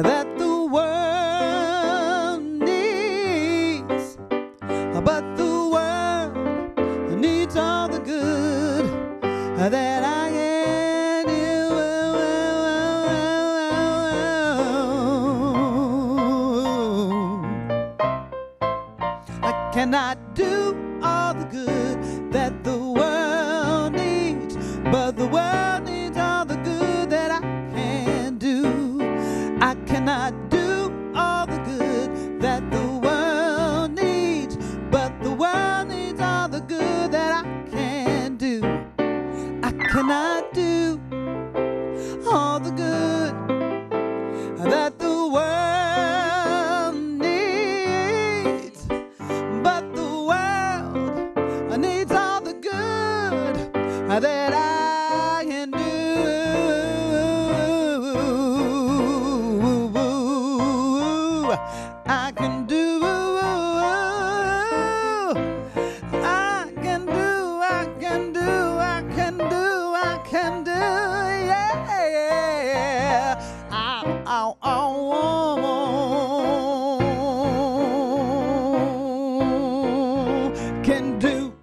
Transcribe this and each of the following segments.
that the world needs, but the world needs all the good that I can do. I cannot do all the good that the world needs, but the world needs all the good that I can do. I cannot do all the good that the world needs, but the world needs all the good that I can do. I cannot do all the good that the world needs, but the world needs all the good that I can do. I can do. I can do. I can do. I can do. I can do. Yeah. Ow, ow, ow, can do.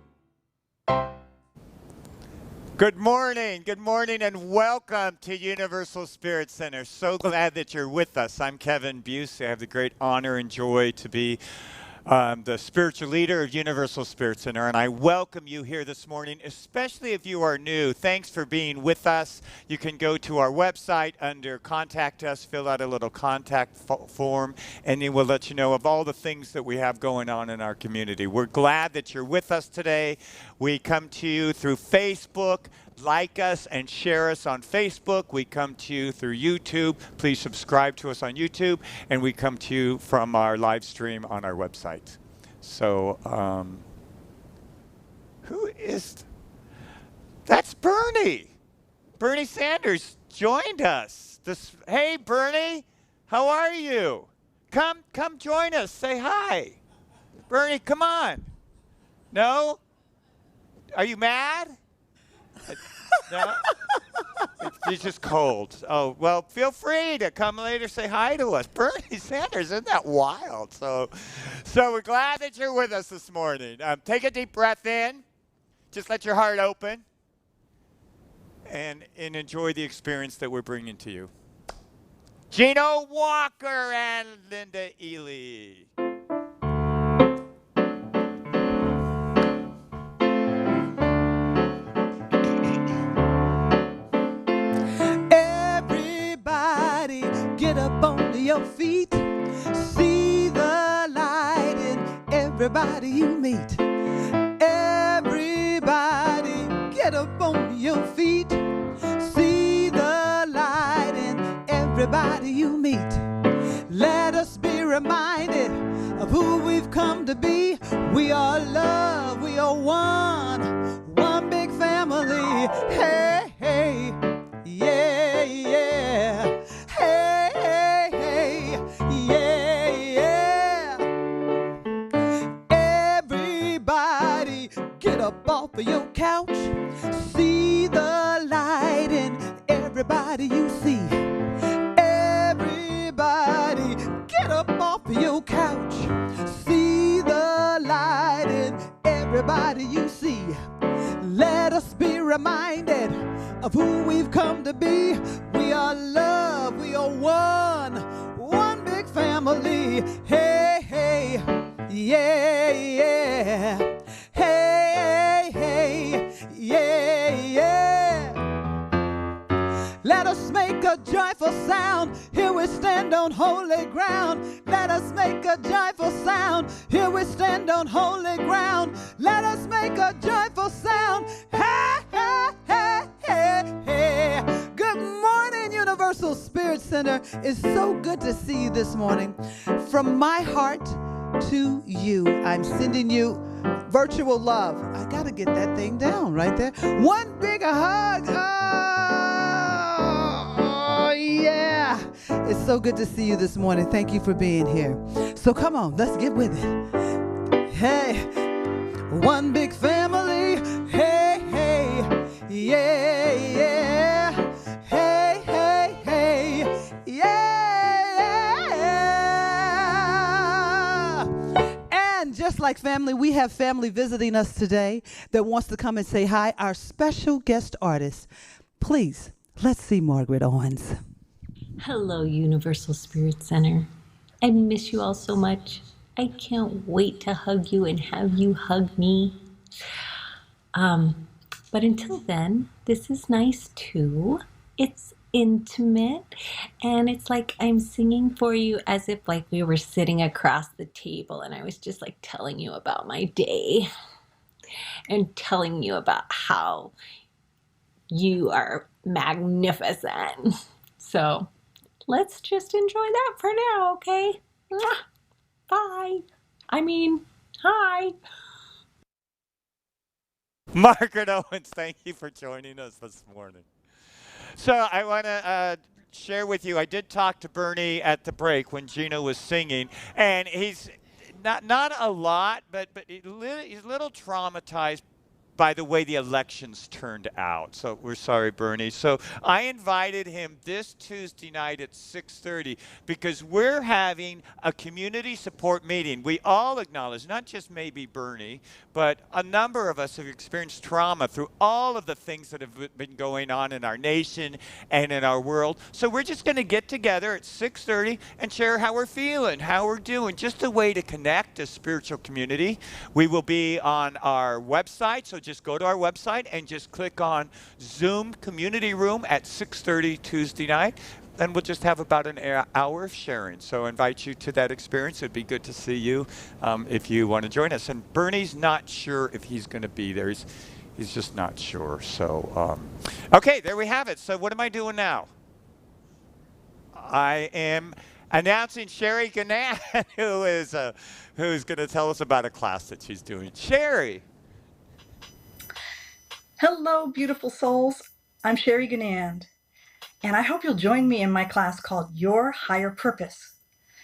Good morning, and welcome to Universal Spirit Center. So glad that you're with us. I'm Kevin Busey. I have the great honor and joy to be the spiritual leader of Universal Spirit Center, and I welcome you here this morning, especially if you are new. Thanks for being with us. You can go to our website under Contact Us, fill out a little contact form, and it will let you know of all the things that we have going on in our community. We're glad that you're with us today. We come to you through Facebook. Like us and share us on Facebook. We come to you through YouTube. Please subscribe to us on YouTube. And we come to you from our live stream on our website. So, who is... That's Bernie. Bernie Sanders joined us. Hey, Bernie, how are you? Come join us. Say hi. Bernie, come on. No? Are you mad? No? It's just cold. Oh, well, feel free to come later, say hi to us. Bernie Sanders, isn't that wild? So we're glad that you're with us this morning. Take a deep breath in. Just let your heart open. And enjoy the experience that we're bringing to you. Gino Walker and Linda Ely. Get up on your feet, see the light in everybody you meet. Everybody get up on your feet, see the light in everybody you meet. Let us be reminded of who we've come to be. We are love, we are one big family. Hey, hey, yeah, yeah. Get up off of your couch, see the light in everybody you see. Everybody, get up off of your couch, see the light in everybody you see. Let us be reminded of who we've come to be. We are love, we are one big family. Hey, hey, yeah, yeah. Hey, hey, yeah, yeah. Let us make a joyful sound. Here we stand on holy ground. Let us make a joyful sound. Here we stand on holy ground. Let us make a joyful sound. Hey, hey, hey, hey, hey. Good morning, Universal Spirit Center. It's so good to see you this morning. From my heart to you, I'm sending you virtual love. I got to get that thing down right there. One big hug. Oh, yeah. It's so good to see you this morning. Thank you for being here. So come on, let's get with it. Hey, one big family. Hey, hey, yeah, yeah. Hey, hey, hey, yeah. like family, we have family visiting us today that wants to come and say hi. Our special guest artist. Please, let's see Margaret Owens. Hello, Universal Spirit Center. I miss you all so much. I can't wait to hug you and have you hug me. But until then, this is nice too. It's intimate, and it's like I'm singing for you as if like we were sitting across the table and I was just like telling you about my day and telling you about how you are magnificent. So let's just enjoy that for now, okay? Mwah. Bye. Hi. Margaret Owens, thank you for joining us this morning. So I want to share with you, I did talk to Bernie at the break when Gina was singing, and he's not a lot, but he's a little traumatized by the way the elections turned out. So we're sorry, Bernie. So I invited him this Tuesday night at 6:30 because we're having a community support meeting. We all acknowledge, not just maybe Bernie, but a number of us have experienced trauma through all of the things that have been going on in our nation and in our world. So we're just going to get together at 6:30 and share how we're feeling, how we're doing, just a way to connect as spiritual community. We will be on our website, so just go to our website and just click on Zoom Community Room at 6:30 Tuesday night. And we'll just have about an hour of sharing. So I invite you to that experience. It'd be good to see you if you want to join us. And Bernie's not sure if he's going to be there. He's just not sure. So, okay, there we have it. So what am I doing now? I am announcing Sherry Gannan, who's going to tell us about a class that she's doing. Sherry. Hello, beautiful souls. I'm Sherry Gannan, and I hope you'll join me in my class called Your Higher Purpose.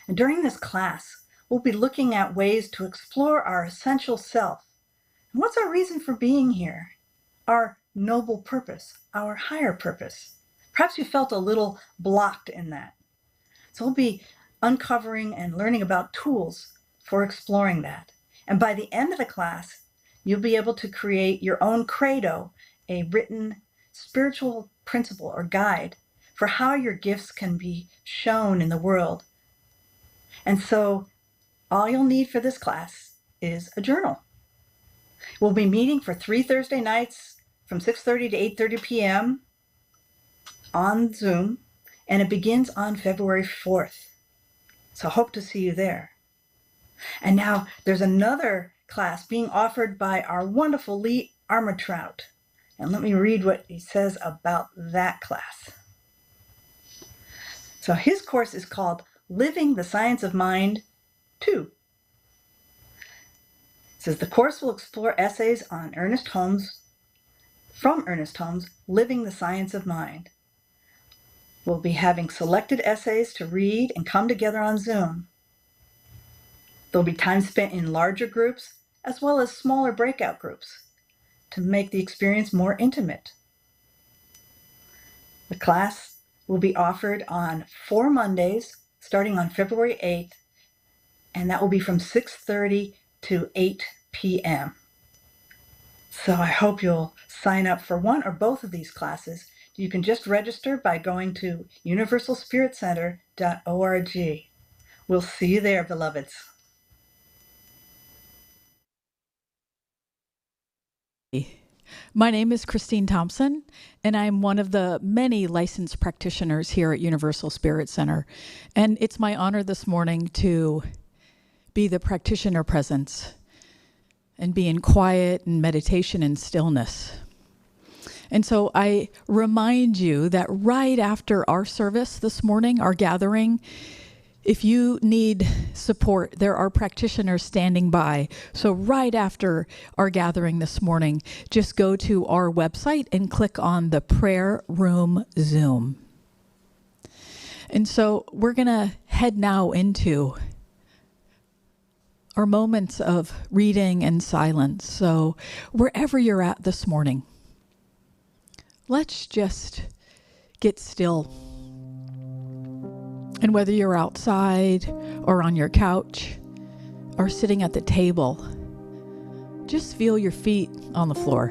And during this class, we'll be looking at ways to explore our essential self. And what's our reason for being here? Our noble purpose, our higher purpose. Perhaps you felt a little blocked in that. So we'll be uncovering and learning about tools for exploring that. And by the end of the class, you'll be able to create your own credo, a written spiritual principle or guide for how your gifts can be shown in the world. And so all you'll need for this class is a journal. We'll be meeting for 3 Thursday nights from 6:30 to 8:30 p.m. on Zoom, and it begins on February 4th. So hope to see you there. And now there's another class being offered by our wonderful Lee Armatrout. And let me read what he says about that class. So his course is called Living the Science of Mind 2. It says the course will explore essays on Ernest Holmes, Living the Science of Mind. We'll be having selected essays to read and come together on Zoom. There'll be time spent in larger groups as well as smaller breakout groups to make the experience more intimate. The class will be offered on 4 Mondays starting on February 8th, and that will be from 6:30 to 8 p.m. So I hope you'll sign up for one or both of these classes. You can just register by going to universalspiritcenter.org. We'll see you there, beloveds. My name is Christine Thompson, and I'm one of the many licensed practitioners here at Universal Spirit Center. And it's my honor this morning to be the practitioner presence and be in quiet and meditation and stillness. And so I remind you that right after our service this morning, our gathering, if you need support, there are practitioners standing by. So right after our gathering this morning, just go to our website and click on the Prayer Room Zoom. And so we're going to head now into our moments of reading and silence. So wherever you're at this morning, let's just get still. And whether you're outside or on your couch are sitting at the table, just feel your feet on the floor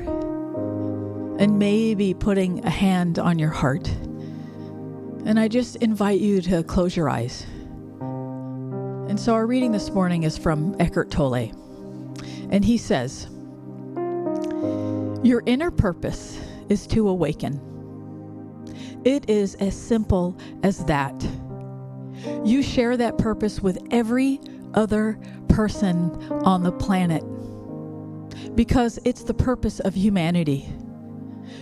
and maybe putting a hand on your heart. And I just invite you to close your eyes. And so our reading this morning is from Eckhart Tolle. And he says, your inner purpose is to awaken. It is as simple as that. You share that purpose with every other person on the planet because it's the purpose of humanity.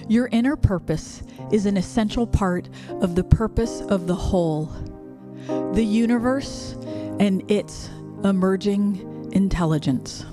Your inner purpose is an essential part of the purpose of the whole, the universe and its emerging intelligence.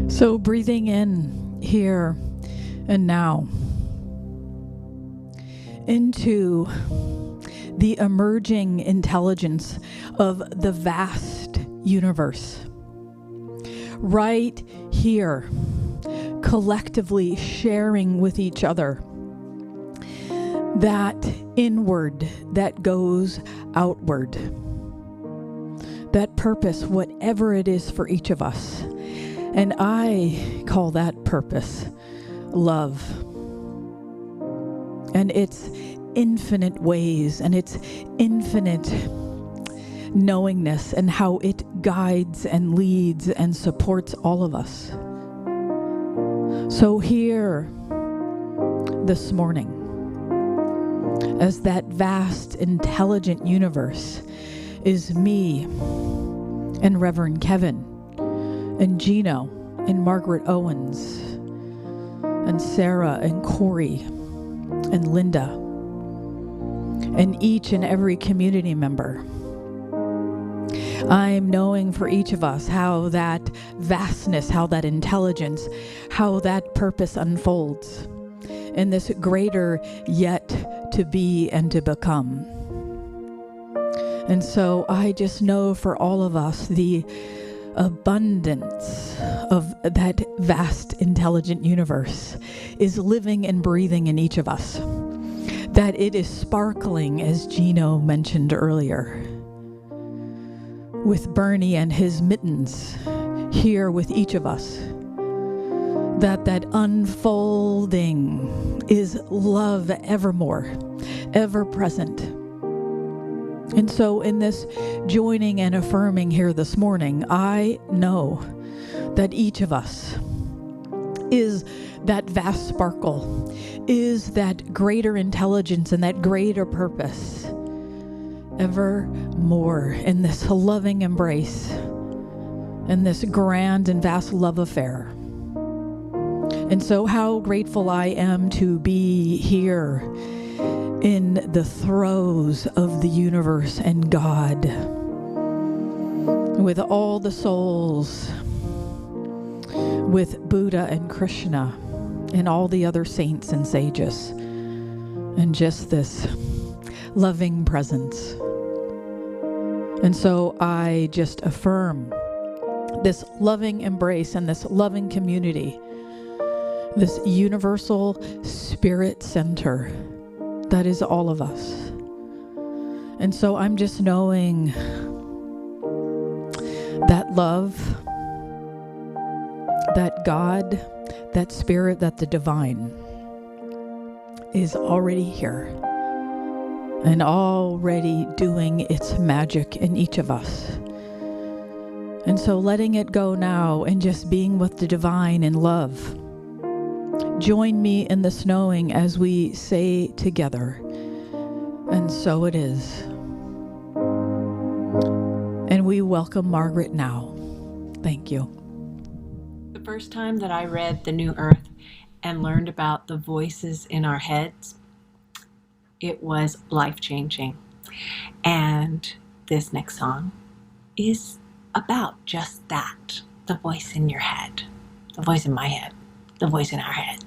So breathing in here and now into the emerging intelligence of the vast universe. Right here, collectively sharing with each other that inward that goes outward. That purpose, whatever it is for each of us. And I call that purpose love. And its infinite ways and its infinite knowingness and how it guides and leads and supports all of us. So here this morning, as that vast, intelligent universe is me and Reverend Kevin and Gino and Margaret Owens and Sarah and Corey and Linda and each and every community member. I'm knowing for each of us how that vastness, how that intelligence, how that purpose unfolds in this greater yet to be and to become. And so I just know for all of us the abundance of that vast intelligent universe is living and breathing in each of us. That it is sparkling, as Gino mentioned earlier, with Bernie and his mittens here with each of us. That unfolding is love evermore, ever present. And so in this joining and affirming here this morning, I know that each of us is that vast sparkle, is that greater intelligence and that greater purpose evermore in this loving embrace, in this grand and vast love affair. And so how grateful I am to be here in the throes of the universe and God, with all the souls, with Buddha and Krishna and all the other saints and sages, and just this loving presence. And so I just affirm this loving embrace and this loving community, this universal spirit center that is all of us. And so I'm just knowing that love, that God, that spirit, that the divine is already here and already doing its magic in each of us. And so letting it go now and just being with the divine in love. Join me in this knowing as we say together, and so it is. And we welcome Margaret now. Thank you. The first time that I read The New Earth and learned about the voices in our heads, it was life-changing. And this next song is about just that, the voice in your head, the voice in my head, the voice in our head.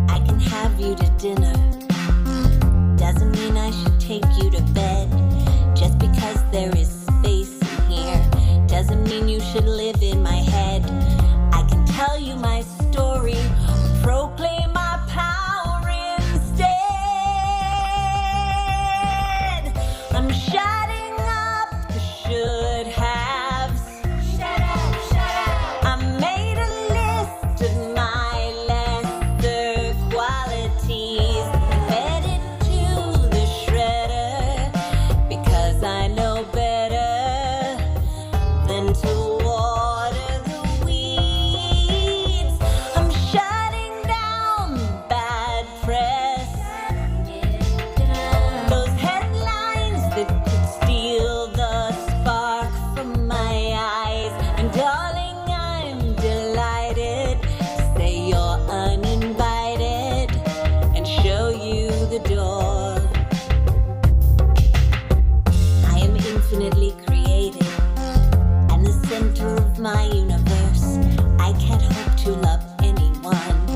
I can have you to dinner. Doesn't mean I should take you to bed. Just because there is space in here doesn't mean you should live in my head. I can tell you my story, proclaim my power instead. I'm shutting up the should haves. Shut up, shut up. I made a list of my lesser qualities, fed it to the shredder, because I know better than to water the weeds. I'm shutting down bad press, those headlines that could steal the spark from my eyes. And darling, I'm delighted to say you're uninvited and show you the door. I am infinitely created and the center of my universe. I can't hope to love anyone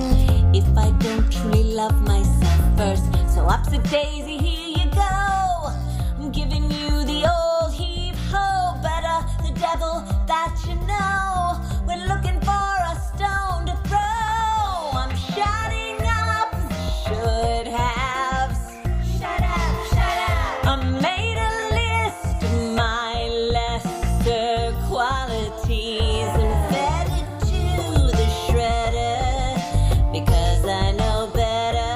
if I don't truly love myself first. So upset daisy, here you go. I'm giving you the old heave ho, better the devil that you know. We're looking for a stone to throw. I'm shutting up the should haves. Shut up, shut up. I made a list of my lesser qualities and fed it to the shredder, because I know better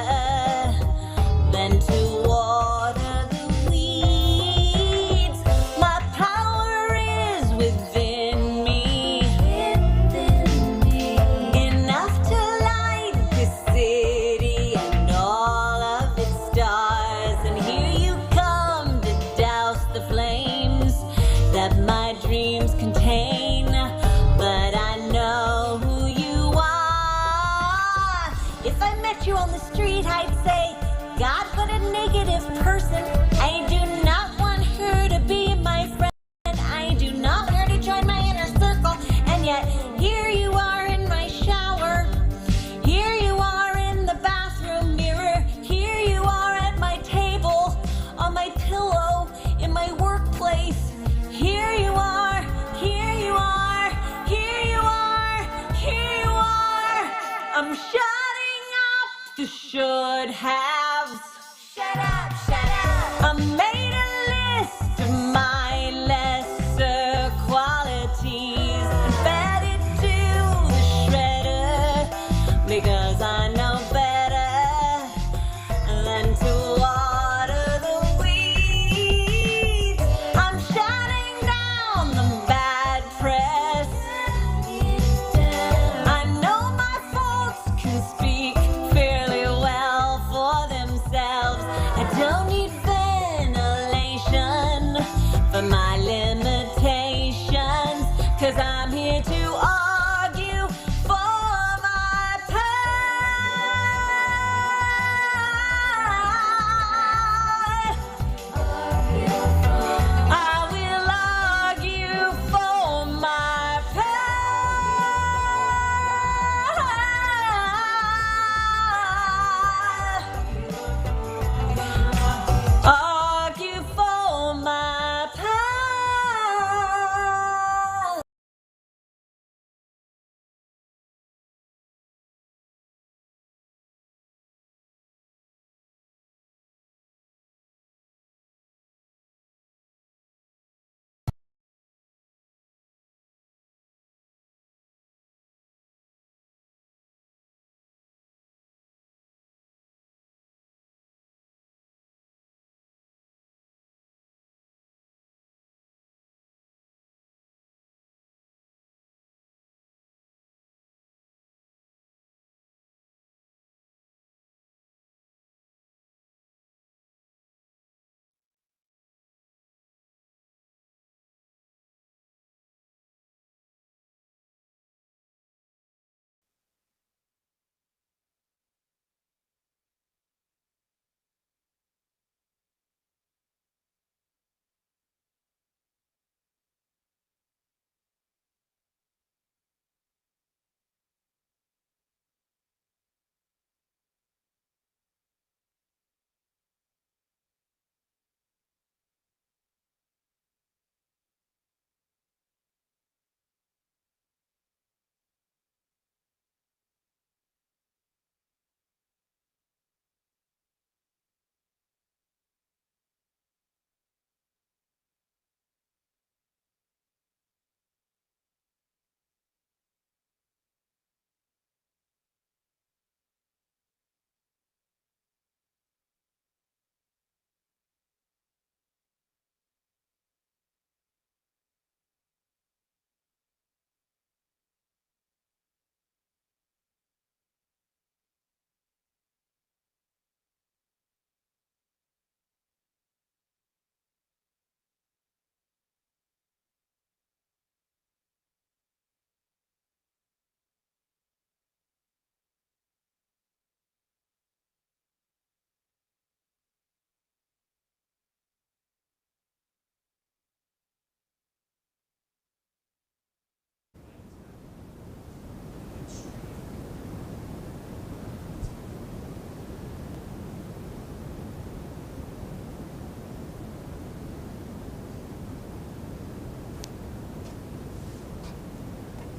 than to water the weeds. My power is within me, enough to light this city and all of its stars. And here you come to douse the flames that my dreams contain. But I know who you are. If I met you on the street, I'd say, God put a negative person. I do not want her to be my friend. I do not want her to join my inner circle. And yet, here you are in my shower. Here you are in the bathroom mirror. Here you are at my table, on my pillow, in my workplace. Here you are, here you are, here you are, here you are. I'm shutting up the should haves. Shut up, shut up. I made a list of my lesser qualities and fed it to the shredder, because I know better than to water the weeds. I'm shutting down the bad press. I know my faults can speak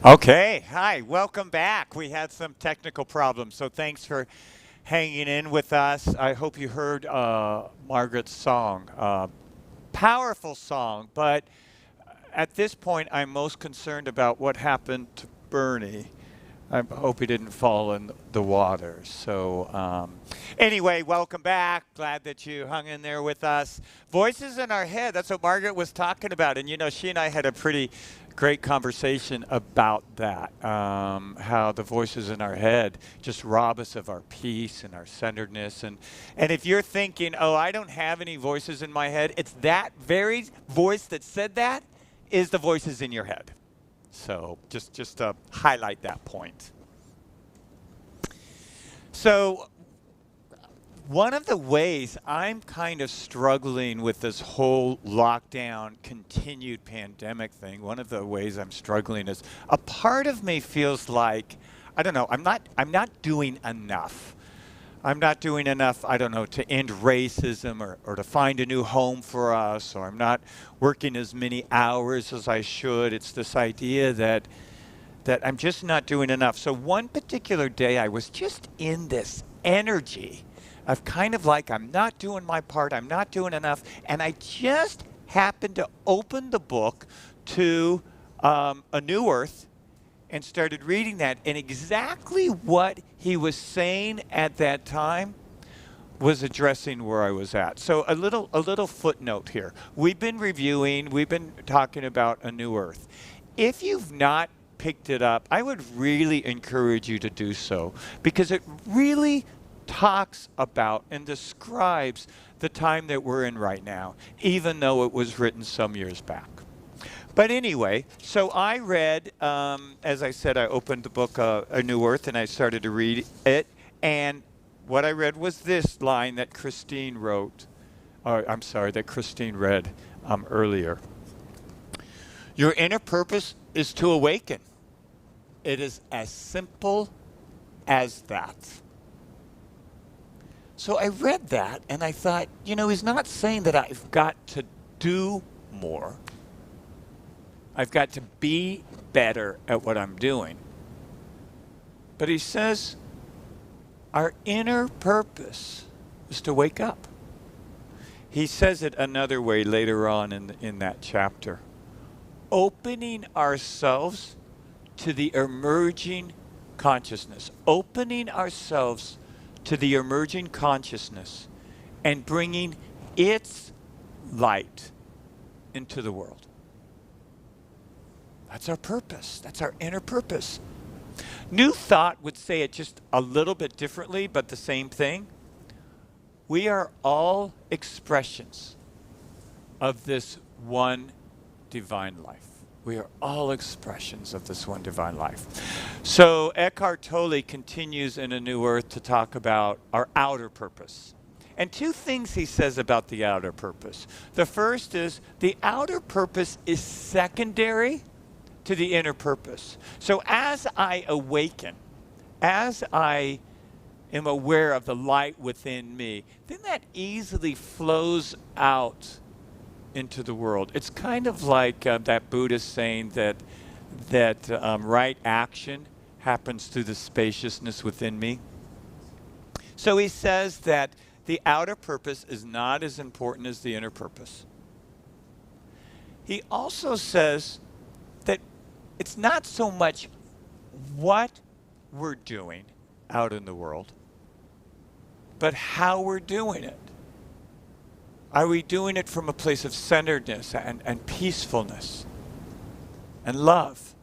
Okay, hi, welcome back. We had some technical problems, so thanks for hanging in with us. I hope you heard Margaret's song. Powerful song, but at this point, I'm most concerned about what happened to Bernie. I hope he didn't fall in the water. So anyway, welcome back. Glad that you hung in there with us. Voices in our head, that's what Margaret was talking about. And, you know, she and I had a pretty great conversation about that, how the voices in our head just rob us of our peace and our centeredness. And if you're thinking, oh, I don't have any voices in my head, it's that very voice that said that is the voices in your head. So just to highlight that point. So one of the ways I'm kind of struggling with this whole lockdown, continued pandemic thing, one of the ways I'm struggling is a part of me feels like, I don't know, I'm not doing enough. I'm not doing enough, I don't know, to end racism or to find a new home for us, or I'm not working as many hours as I should. It's this idea that I'm just not doing enough. So one particular day I was just in this energy of kind of like, I'm not doing my part, I'm not doing enough, and I just happened to open the book to A New Earth and started reading that, and exactly what he was saying at that time was addressing where I was at. So a little footnote here. We've been talking about A New Earth. If you've not picked it up, I would really encourage you to do so, because it really talks about and describes the time that we're in right now, even though it was written some years back. But anyway, so I read, as I said, I opened the book A New Earth and I started to read it. And what I read was this line that Christine that Christine read earlier. Your inner purpose is to awaken. It is as simple as that. So I read that and I thought, you know, he's not saying that I've got to do more. I've got to be better at what I'm doing. But he says our inner purpose is to wake up. He says it another way later on in that chapter. Opening ourselves to the emerging consciousness. Opening ourselves to the emerging consciousness and bringing its light into the world. That's our purpose. That's our inner purpose. New Thought would say it just a little bit differently, but the same thing. We are all expressions of this one divine life. We are all expressions of this one divine life. So Eckhart Tolle continues in A New Earth to talk about our outer purpose. And two things he says about the outer purpose. The first is the outer purpose is secondary to the inner purpose. So as I awaken, as I am aware of the light within me, then that easily flows out into the world. It's kind of like that Buddhist saying that right action happens through the spaciousness within me. So he says that the outer purpose is not as important as the inner purpose. He also says that it's not so much what we're doing out in the world, but how we're doing it. Are we doing it from a place of centeredness and peacefulness and love?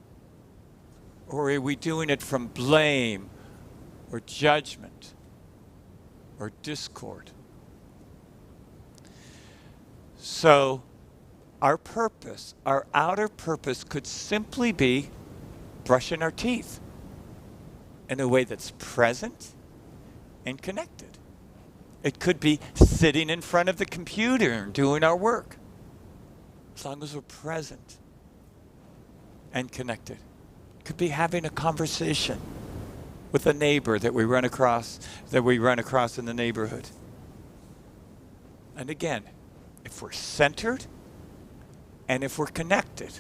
Or are we doing it from blame or judgment or discord? So our purpose, our outer purpose, could simply be brushing our teeth in a way that's present and connected. It could be sitting in front of the computer and doing our work, as long as we're present and connected. It could be having a conversation with a neighbor that we run across in the neighborhood. And again, if we're centered and if we're connected,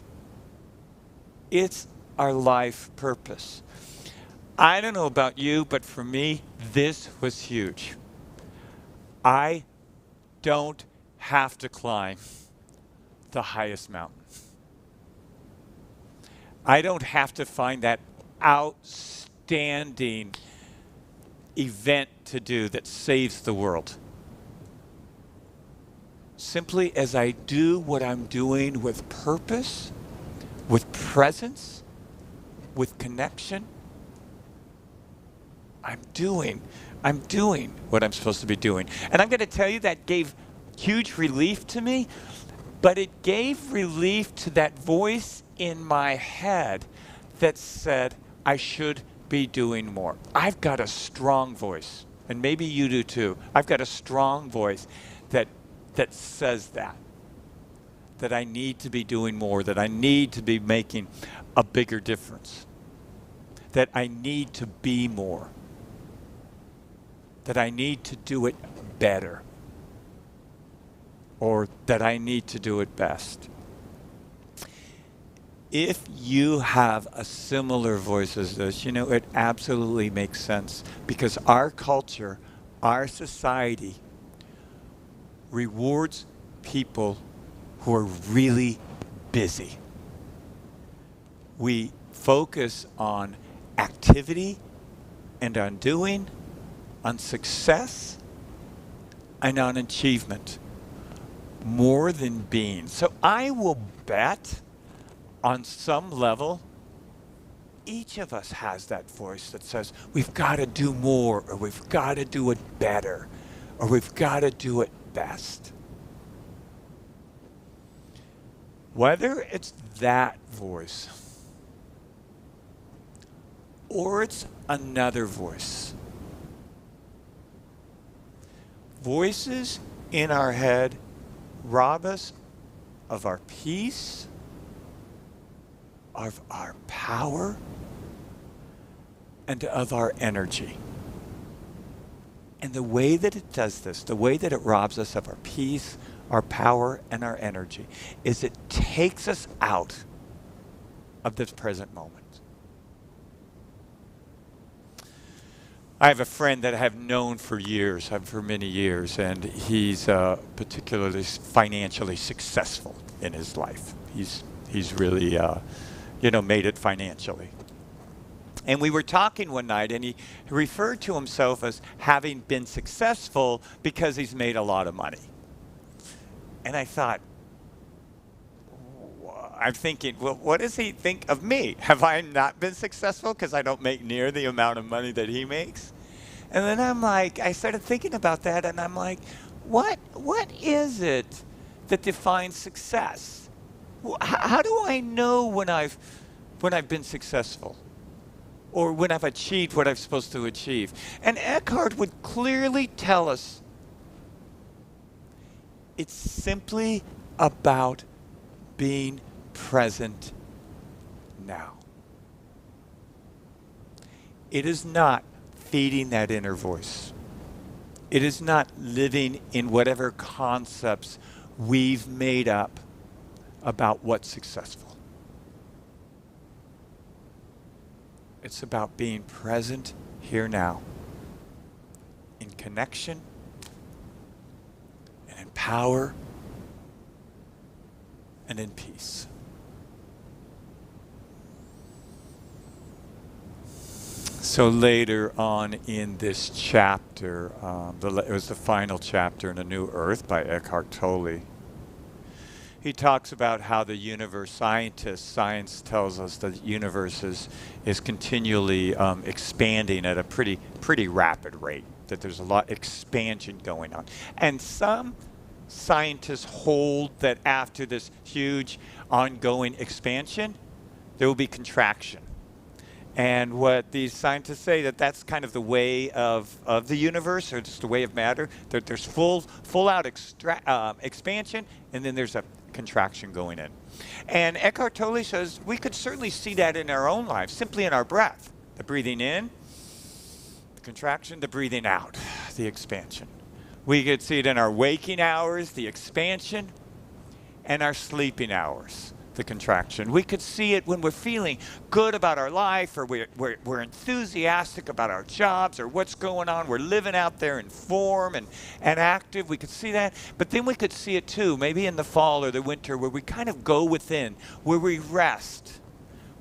it's our life purpose. I don't know about you, but for me, this was huge. I don't have to climb the highest mountain. I don't have to find that outstanding event to do that saves the world. Simply as I do what I'm doing with purpose, with presence, with connection, I'm doing what I'm supposed to be doing. And I'm going to tell you that gave huge relief to me, but it gave relief to that voice in my head that said I should be doing more. I've got a strong voice, and maybe you do too. I've got a strong voice that says that I need to be doing more, that I need to be making a bigger difference, that I need to be more, that I need to do it better, or that I need to do it best. If you have a similar voice as this, it absolutely makes sense, because our culture, our society rewards people who are really busy. We focus on activity and on doing, on success, and on achievement more than being. So I will bet on some level, each of us has that voice that says, we've got to do more, or we've got to do it better, or we've got to do it best. Whether it's that voice, or it's another voice, voices in our head rob us of our peace, of our power, and of our energy. And the way that it does this, the way that it robs us of our peace, our power, and our energy, is it takes us out of this present moment. I have a friend that I have known for years, for many years, and he's particularly financially successful in his life. He's really, made it financially. And we were talking one night, and he referred to himself as having been successful because he's made a lot of money. And I thought, I'm thinking, well, what does he think of me? Have I not been successful because I don't make near the amount of money that he makes? And then I started thinking about that, and I'm like, what is it that defines success? How do I know when I've been successful, or when I've achieved what I'm supposed to achieve? And Eckhart would clearly tell us it's simply about being present now. It is not feeding that inner voice. It is not living in whatever concepts we've made up about what's successful. It's about being present here now, in connection, and in power, and in peace. So later on in this chapter, it was the final chapter in A New Earth by Eckhart Tolle. He talks about how the universe, science tells us that the universe is continually expanding at a pretty rapid rate, that there's a lot of expansion going on. And some scientists hold that after this huge ongoing expansion, there will be contraction. And what these scientists say, that's kind of the way of the universe, or just the way of matter, that there's full out expansion, and then there's a contraction going in. And Eckhart Tolle says we could certainly see that in our own lives, simply in our breath. The breathing in, the contraction, the breathing out, the expansion. We could see it in our waking hours, the expansion, and our sleeping hours, the contraction. We could see it when we're feeling good about our life, or we're enthusiastic about our jobs or what's going on. We're living out there in form and active. We could see that. But then we could see it too, maybe in the fall or the winter, where we kind of go within, where we rest,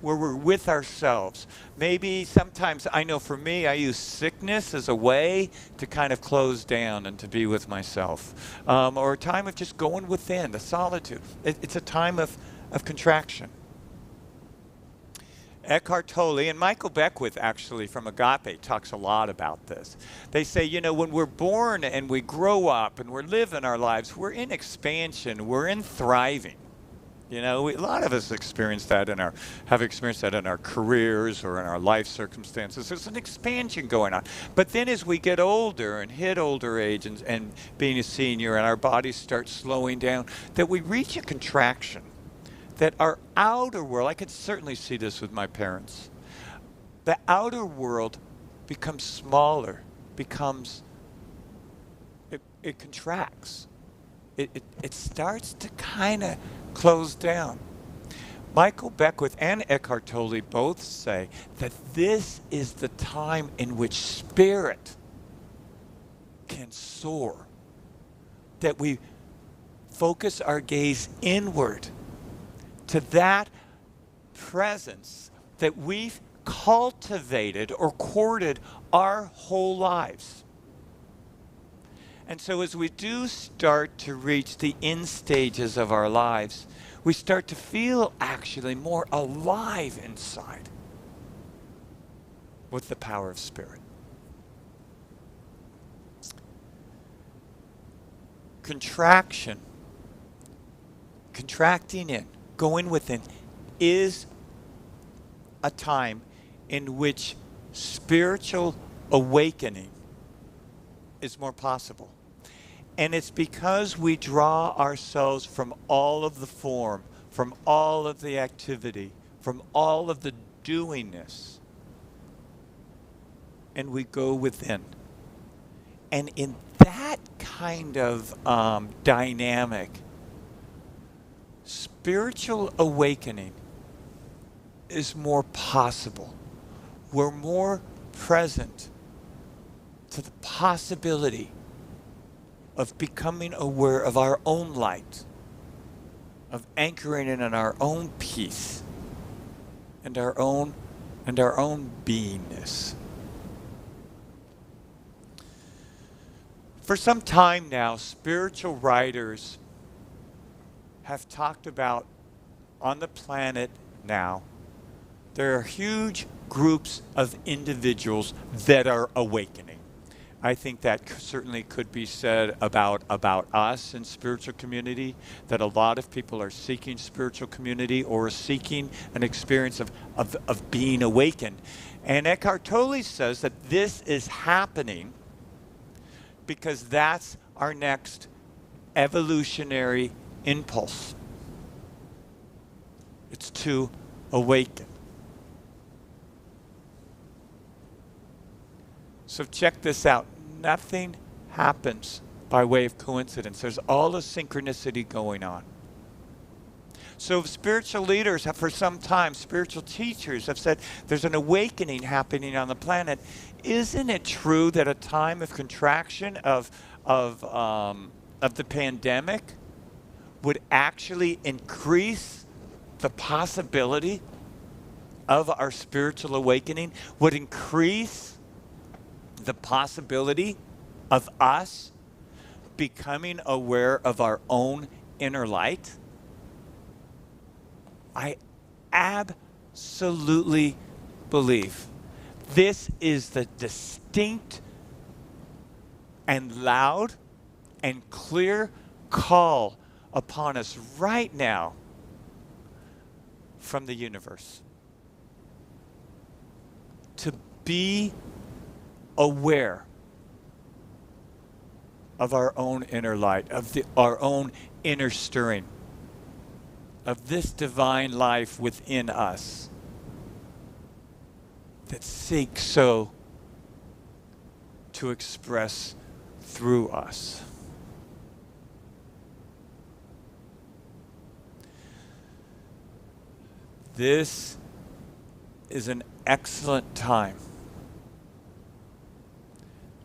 where we're with ourselves. Maybe sometimes, I know for me, I use sickness as a way to kind of close down and to be with myself. Or a time of just going within, the solitude. It's a time of contraction. Eckhart Tolle and Michael Beckwith, actually, from Agape, talks a lot about this. They say, you know, when we're born and we grow up and we're living our lives, we're in expansion, we're in thriving. You know, a lot of us have experienced that in our careers or in our life circumstances. There's an expansion going on. But then as we get older and hit older age and being a senior and our bodies start slowing down, that we reach a contraction. That our outer world, I could certainly see this with my parents, the outer world becomes smaller, it contracts. It starts to kind of close down. Michael Beckwith and Eckhart Tolle both say that this is the time in which spirit can soar, that we focus our gaze inward to that presence that we've cultivated or courted our whole lives. And so as we do start to reach the end stages of our lives, we start to feel actually more alive inside with the power of spirit. Contraction, contracting in, going within, is a time in which spiritual awakening is more possible. And it's because we draw ourselves from all of the form, from all of the activity, from all of the doingness, and we go within. And in that kind of dynamic, spiritual awakening is more possible. We're more present to the possibility of becoming aware of our own light, of anchoring in our own peace and our own beingness. For some time now, spiritual writers have talked about, on the planet now, there are huge groups of individuals that are awakening. I think that certainly could be said about us in spiritual community, that a lot of people are seeking spiritual community or seeking an experience of being awakened. And Eckhart Tolle says that this is happening because that's our next evolutionary impulse. It's to awaken. So check this out. Nothing happens by way of coincidence. There's all a synchronicity going on. So spiritual leaders have, for some time, spiritual teachers have said there's an awakening happening on the planet. Isn't it true that a time of contraction of the pandemic would actually increase the possibility of our spiritual awakening, would increase the possibility of us becoming aware of our own inner light? I absolutely believe this is the distinct and loud and clear call upon us right now from the universe to be aware of our own inner light, of our own inner stirring, of this divine life within us that seeks so to express through us. This is an excellent time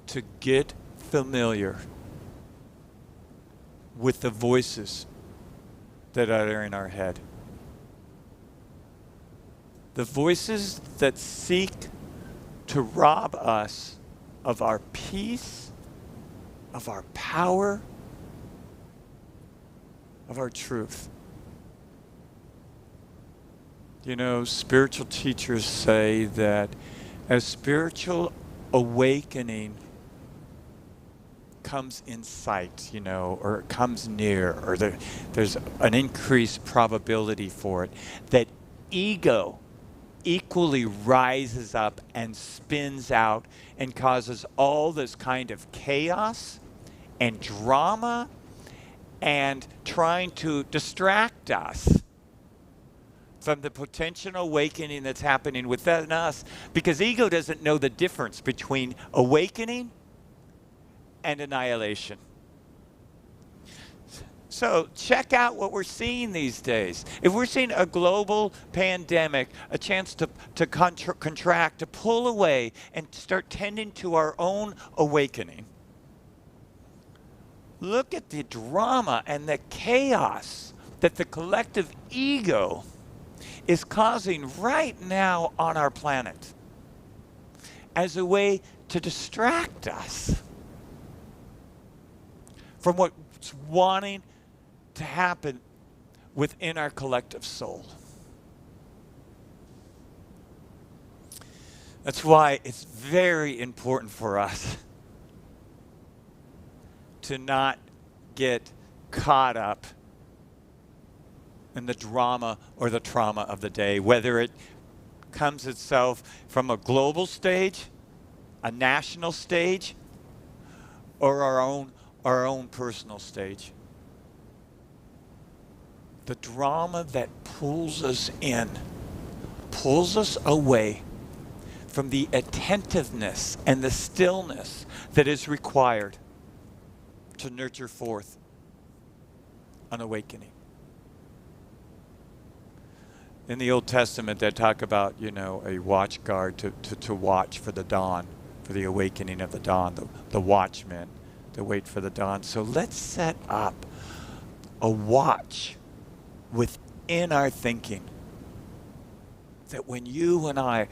to get familiar with the voices that are in our head. The voices that seek to rob us of our peace, of our power, of our truth. You know, spiritual teachers say that as spiritual awakening comes in sight, you know, or comes near, or there's an increased probability for it, that ego equally rises up and spins out and causes all this kind of chaos and drama and trying to distract us from the potential awakening that's happening within us, because ego doesn't know the difference between awakening and annihilation. So check out what we're seeing these days. If we're seeing a global pandemic, a chance to contract, to pull away and start tending to our own awakening, look at the drama and the chaos that the collective ego is causing right now on our planet as a way to distract us from what's wanting to happen within our collective soul. That's why it's very important for us to not get caught up in the drama or the trauma of the day, whether it comes itself from a global stage, a national stage, or our own personal stage. The drama that pulls us in, pulls us away from the attentiveness and the stillness that is required to nurture forth an awakening. In the Old Testament, they talk about, you know, a watch guard to watch for the dawn, for the awakening of the dawn, the watchmen to wait for the dawn. So let's set up a watch within our thinking, that when you and I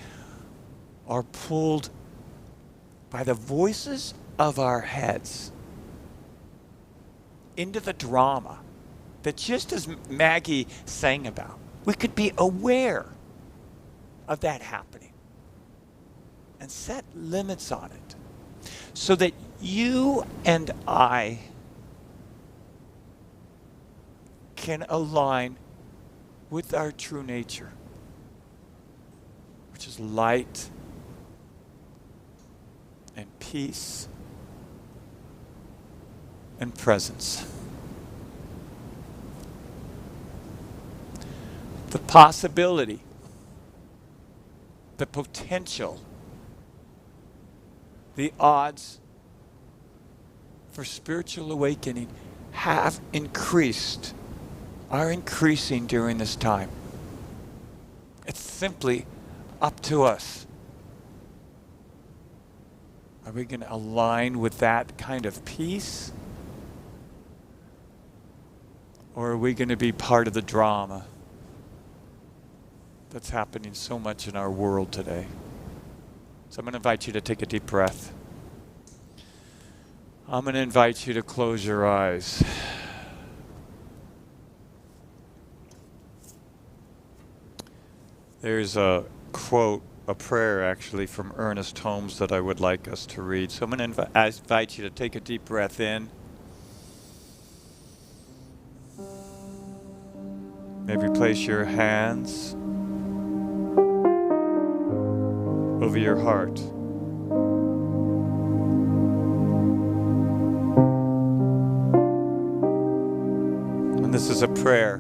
are pulled by the voices of our heads into the drama that, just as Maggie sang about, we could be aware of that happening and set limits on it so that you and I can align with our true nature, which is light and peace and presence. The possibility, the potential, the odds for spiritual awakening have increased, are increasing during this time. It's simply up to us. Are we going to align with that kind of peace? Or are we going to be part of the drama that's happening so much in our world today? So I'm going to invite you to take a deep breath. I'm going to invite you to close your eyes. There's a quote, a prayer actually, from Ernest Holmes that I would like us to read. So I'm going to invite you to take a deep breath in. Maybe place your hands over your heart. And this is a prayer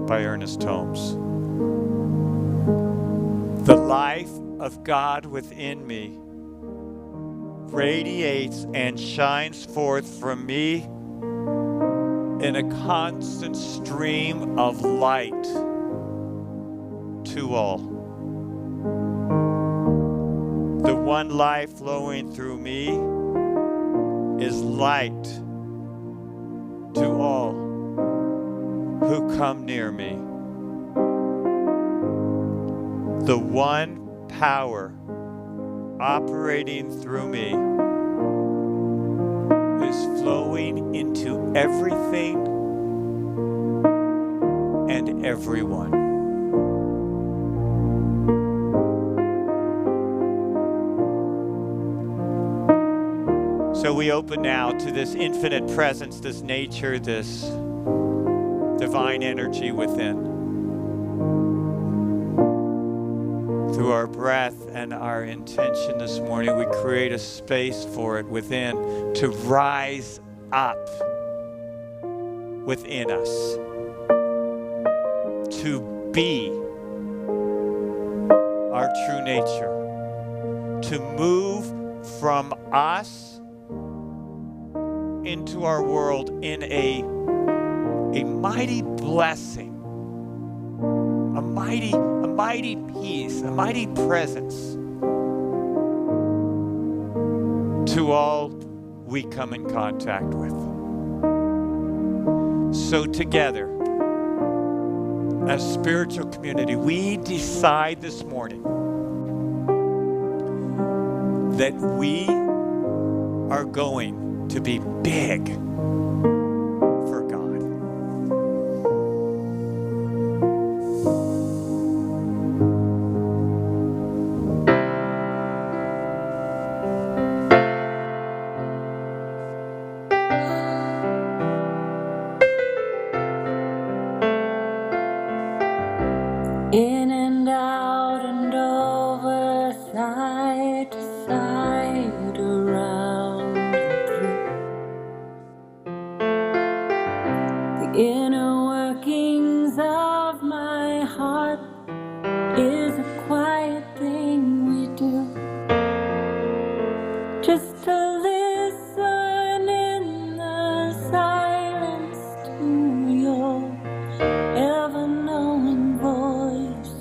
by Ernest Holmes. The life of God within me radiates and shines forth from me in a constant stream of light to all. The one light flowing through me is light to all who come near me. The one power operating through me is flowing into everything and everyone. So we open now to this infinite presence, this nature, this divine energy within. Through our breath and our intention this morning, we create a space for it within to rise up within us, to be our true nature, to move from us into our world in a mighty blessing, a mighty peace, a mighty presence to all we come in contact with. So together, as spiritual community, we decide this morning that we are going to be big for God. In and out and over, side to side, around and through. The inner workings of my heart is a quiet thing we do. Just to listen in the silence to your ever-knowing voice,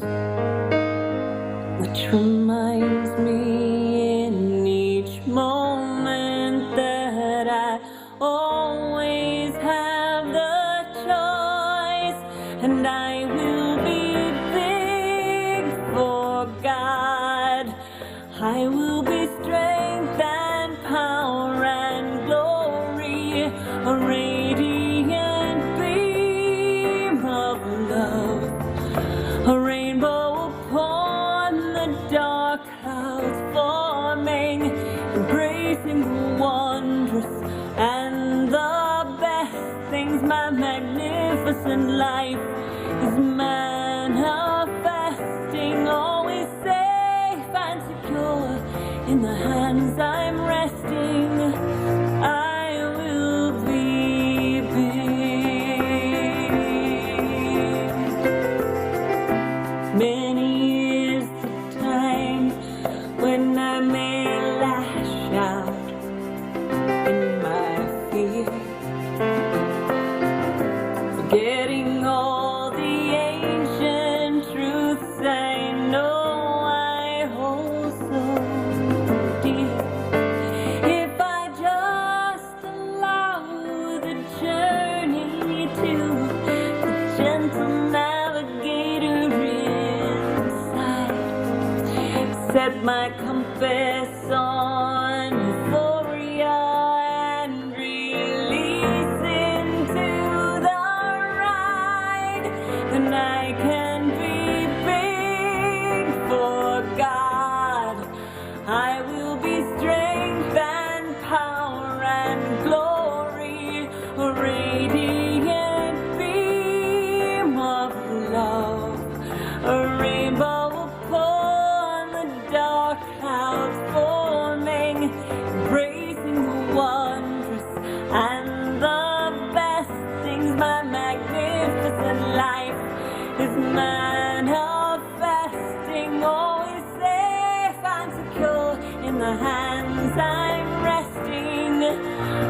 which reminds me in each moment that I always have the choice, and I will be big for God. I will be strength and power and glory, a radiant beam of love, a rainbow upon the dark clouds forming, embracing the wondrous and the best things. My magnificent life is manifesting, always safe and secure in the hands I'm resting. I will be big. Many is the time when I may lash out in my fear, forgetting all the ancient truths I know I hold so dear. If I just allow the journey to the gentle navigator inside, set my compass on euphoria and release into the ride, then I can be big for God. I will be strength and power and glory, a radiant beam of love, a rainbow upon the dark clouds forming, embracing the wondrous and the best things. My magnificent life is manifesting, always safe and secure in the hands I'm resting.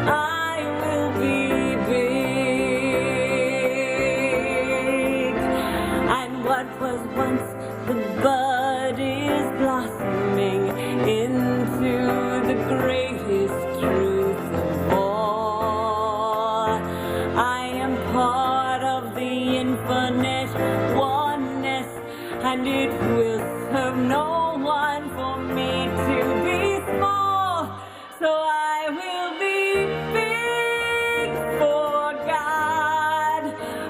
I will be big. blossoming into the greatest truth of all. I am part of the infinite oneness, and it will serve no one for me to be small. So I will be big for God.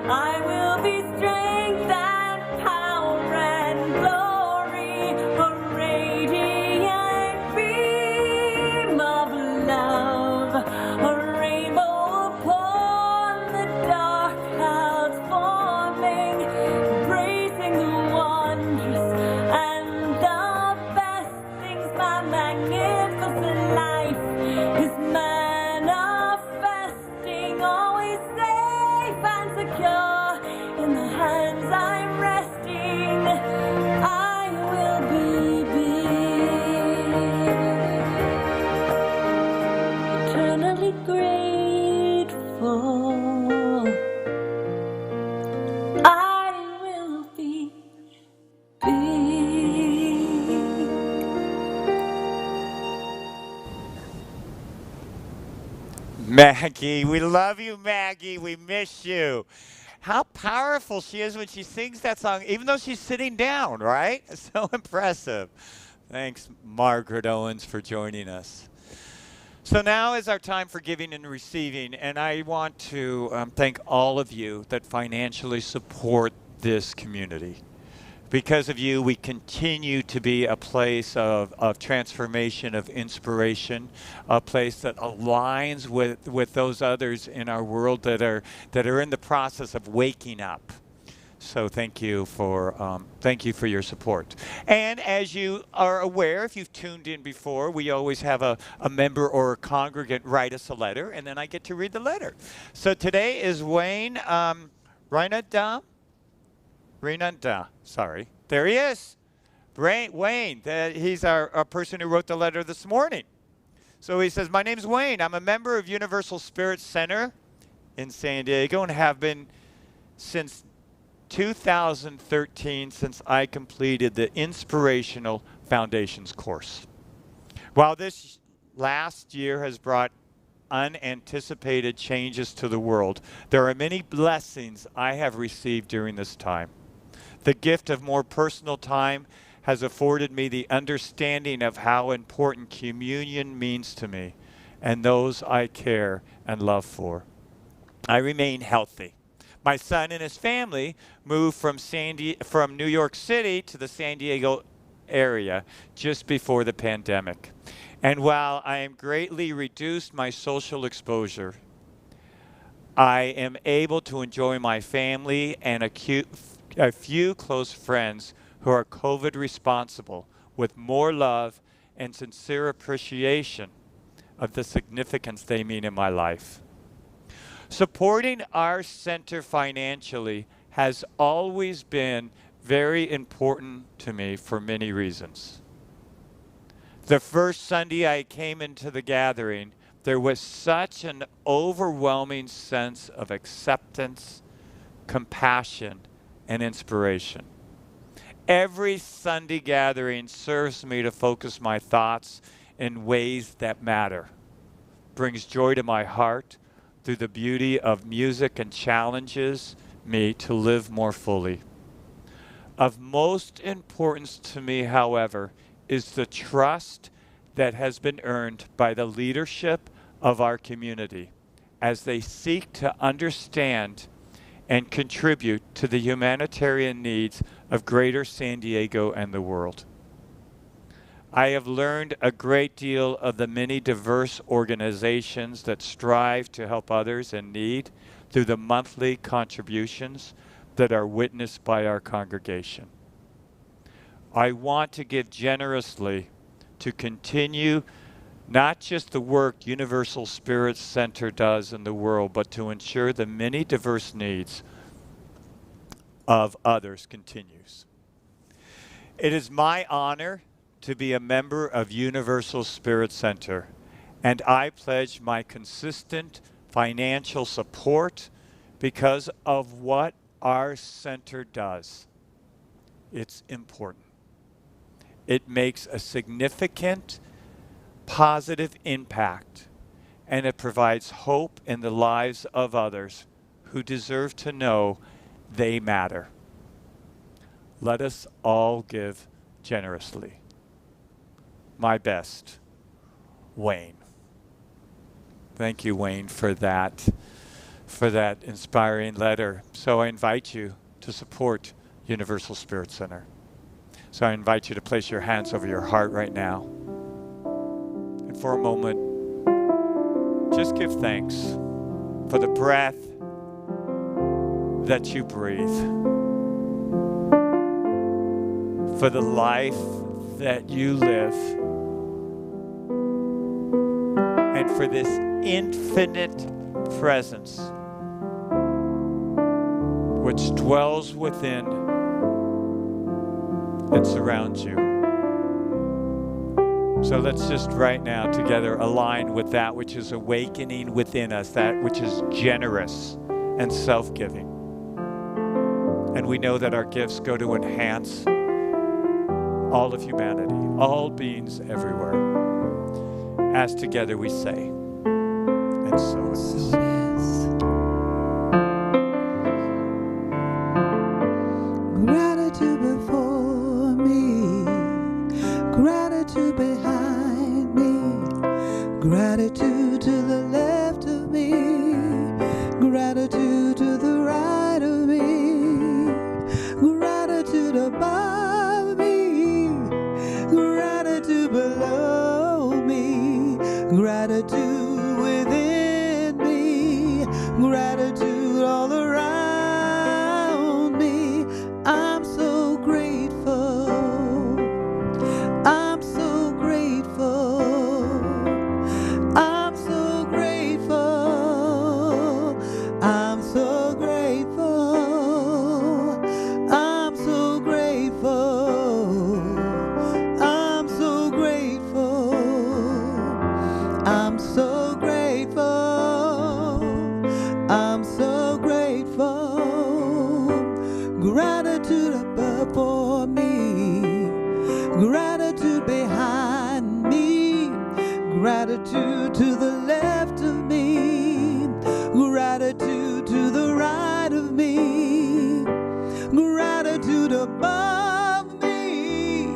I will be strength and power and glory, a radiant beam of love, a rainbow upon the dark clouds forming, embracing the wondrous and the best things. My magnificent life is manifesting, always safe and secure in the hands I'm resting. I will be big, eternally grateful. I will be big. Maggie, we love you, Maggie. We miss you. How powerful she is when she sings that song, even though she's sitting down, right? So impressive. Thanks, Margaret Owens, for joining us. So now is our time for giving and receiving, and I want to thank all of you that financially support this community. Because of you, we continue to be a place of transformation, of inspiration, a place that aligns with those others in our world that are in the process of waking up. So thank you for your support. And as you are aware, if you've tuned in before, we always have a member or a congregant write us a letter, and then I get to read the letter. So today is Wayne Reinada. Sorry. There he is. Wayne. He's our person who wrote the letter this morning. So he says, my name's Wayne. I'm a member of Universal Spirit Center in San Diego and have been since 2013, since I completed the Inspirational Foundations course. While this last year has brought unanticipated changes to the world, there are many blessings I have received during this time. The gift of more personal time has afforded me the understanding of how important communion means to me and those I care and love for. I remain healthy. My son and his family moved from New York City to the San Diego area just before the pandemic. And while I am greatly reduced my social exposure, I am able to enjoy my family and a few close friends who are COVID responsible with more love and sincere appreciation of the significance they mean in my life. Supporting our center financially has always been very important to me for many reasons. The first Sunday I came into the gathering, there was such an overwhelming sense of acceptance, compassion, and inspiration. Every Sunday gathering serves me to focus my thoughts in ways that matter, brings joy to my heart through the beauty of music, and challenges me to live more fully. Of most importance to me, however, is the trust that has been earned by the leadership of our community as they seek to understand and contribute to the humanitarian needs of Greater San Diego and the world. I have learned a great deal of the many diverse organizations that strive to help others in need through the monthly contributions that are witnessed by our congregation. I want to give generously to continue not just the work Universal Spirit Center does in the world, but to ensure the many diverse needs of others continues. It is my honor to be a member of Universal Spirit Center, and I pledge my consistent financial support because of what our center does. It's important. it makes a significant positive impact, and it provides hope in the lives of others who deserve to know they matter. Let us all give generously. My best, Wayne. Thank you, Wayne, for that inspiring letter. So I invite you to support Universal Spirit Center. So I invite you to place your hands over your heart right now. And for a moment, just give thanks for the breath that you breathe, for the life that you live, and for this infinite presence which dwells within and surrounds you. So let's just right now together align with that which is awakening within us, that which is generous and self-giving. And we know that our gifts go to enhance all of humanity, all beings everywhere. As together we say, and so it is. So it is. Gratitude before me, gratitude behind me, gratitude to the left of me, gratitude to the right of me, gratitude above me, gratitude below me, gratitude within me, gratitude all around me. I'm so grateful. I'm so grateful. I'm so grateful. I'm so grateful. I'm so grateful. I'm so grateful. I'm so grateful. I'm so grateful. Gratitude above for me, gratitude behind me, gratitude to the left of me, gratitude to the right of me, gratitude above me,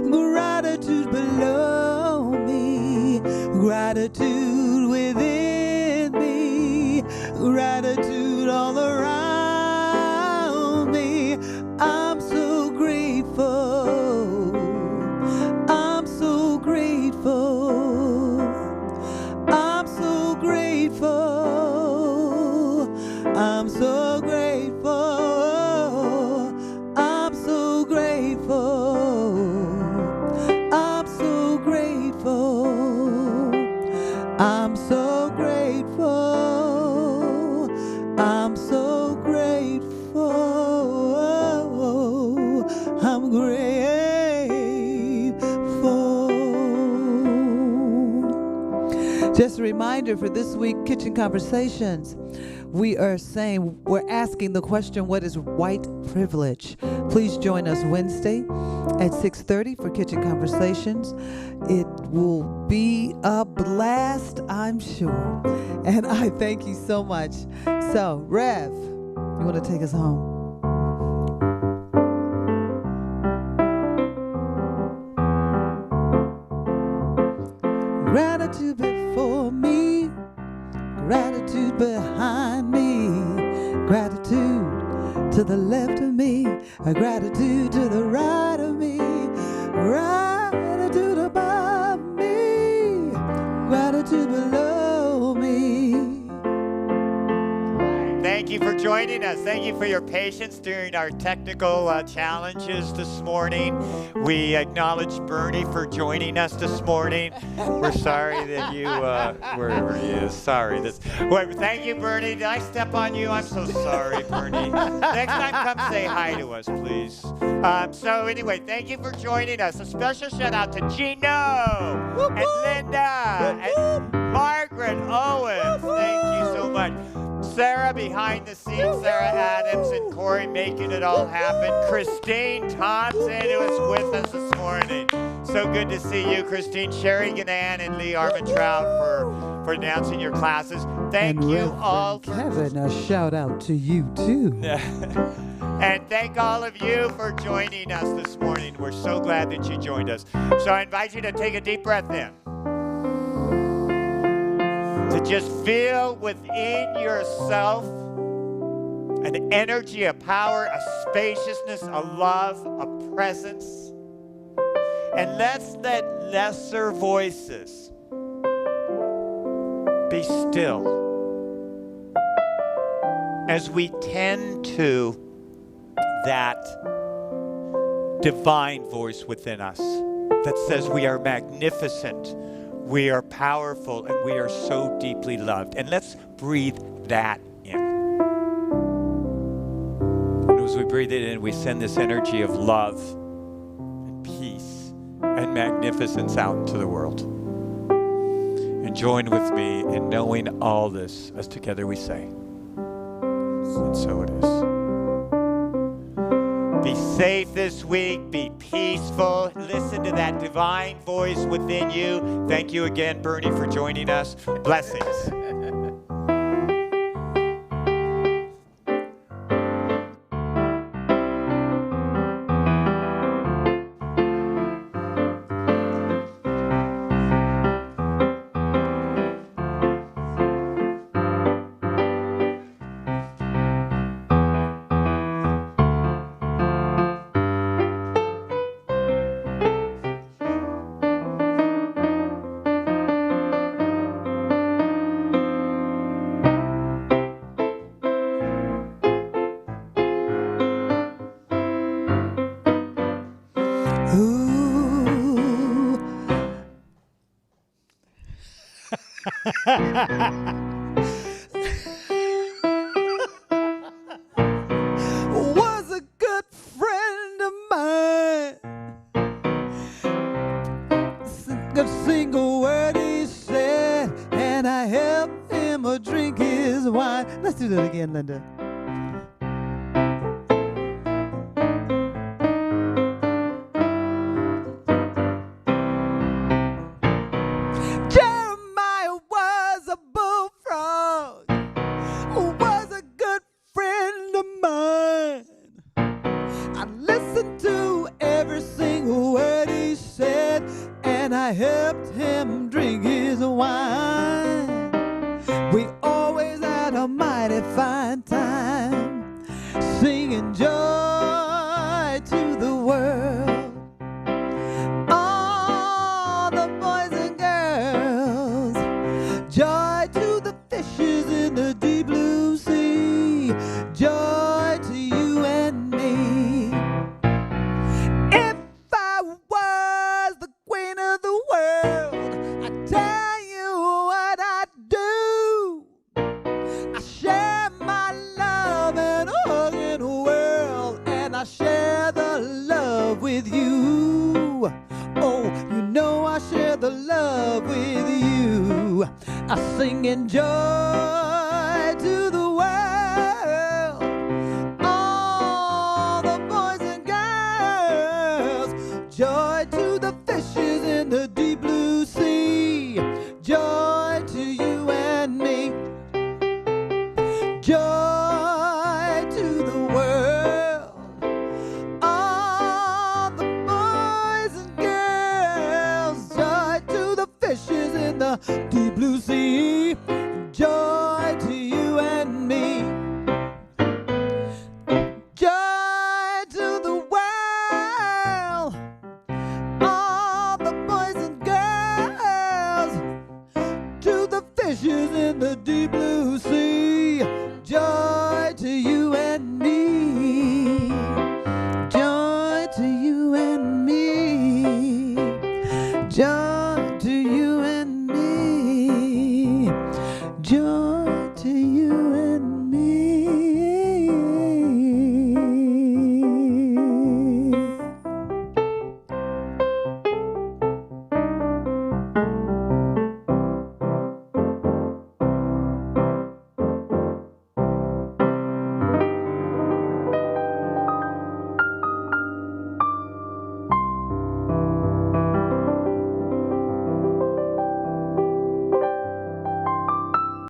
gratitude below me, gratitude within me, gratitude all around me. I'm so grateful. I'm so grateful. I'm so grateful. I'm so grateful. I'm so grateful. I'm so grateful. I'm so grateful. I'm so grateful. I'm grateful. Just a reminder for this week, Kitchen Conversations. We're asking the question, what is white privilege? Please join us Wednesday at 6:30 for Kitchen Conversations. It will be a blast, I'm sure. And I thank you so much. So, Rev, you want to take us home? Gratitude before me, gratitude behind me, gratitude to the left of me, gratitude to the right of me, gratitude above me, gratitude below me. Thank you for joining us. Thank you for your patience during our technical challenges this morning. We acknowledge Bernie for joining us this morning. We're sorry that you, wherever he is, sorry. Thank you, Bernie. Did I step on you? I'm so sorry, Bernie. Next time, come say hi to us, please. So anyway, thank you for joining us. A special shout out to Gino and Linda and Margaret Owens. Thank you so much. Sarah behind the scenes, Sarah Adams and Corey making it all happen. Christine Thompson, who is with us this morning. So good to see you, Christine. Sherry Ganan and Lee Armentrout for announcing your classes. Thank And you Reverend all. Kevin, a shout out to you too. And thank all of you for joining us this morning. We're so glad that you joined us. So I invite you to take a deep breath in. To just feel within yourself an energy, a power, a spaciousness, a love, a presence. And let's let lesser voices be still as we tend to that divine voice within us that says we are magnificent, we are powerful, and we are so deeply loved. And let's breathe that in. And as we breathe it in, we send this energy of love and peace and magnificence out into the world. And join with me in knowing all this as together we say, and so it is. Be safe this week. Be peaceful. Listen to that divine voice within you. Thank you again, Bernie, for joining us. Blessings. Ooh. Was a good friend of mine. A single word he said, and I helped him drink his wine. Let's do that again, Linda. Jeremiah was a bullfrog, was a good friend of mine. I listened to every single word he said, and I helped him drink his wine. We always had a mighty fine time, singing joy to the world. All the boys and girls, joy to the fishes in the deep blue sea, joy to you and me. If I was the queen of the world, I'd tell you what I'd do. I share my love and hug in the world, and I share the love with you. Oh, you know I share the love with you. I sing in joy to the world. All the boys and girls, joy to the fishes in the deep blue sea, joy to you and me. Joy to the world. All the boys and girls, joy to the fishes in the deep blue sea, joy to you and me. Joy to the world. All the boys and girls, to the fishes in the deep blue sea, joy to you and me. Joy to you and me. Joy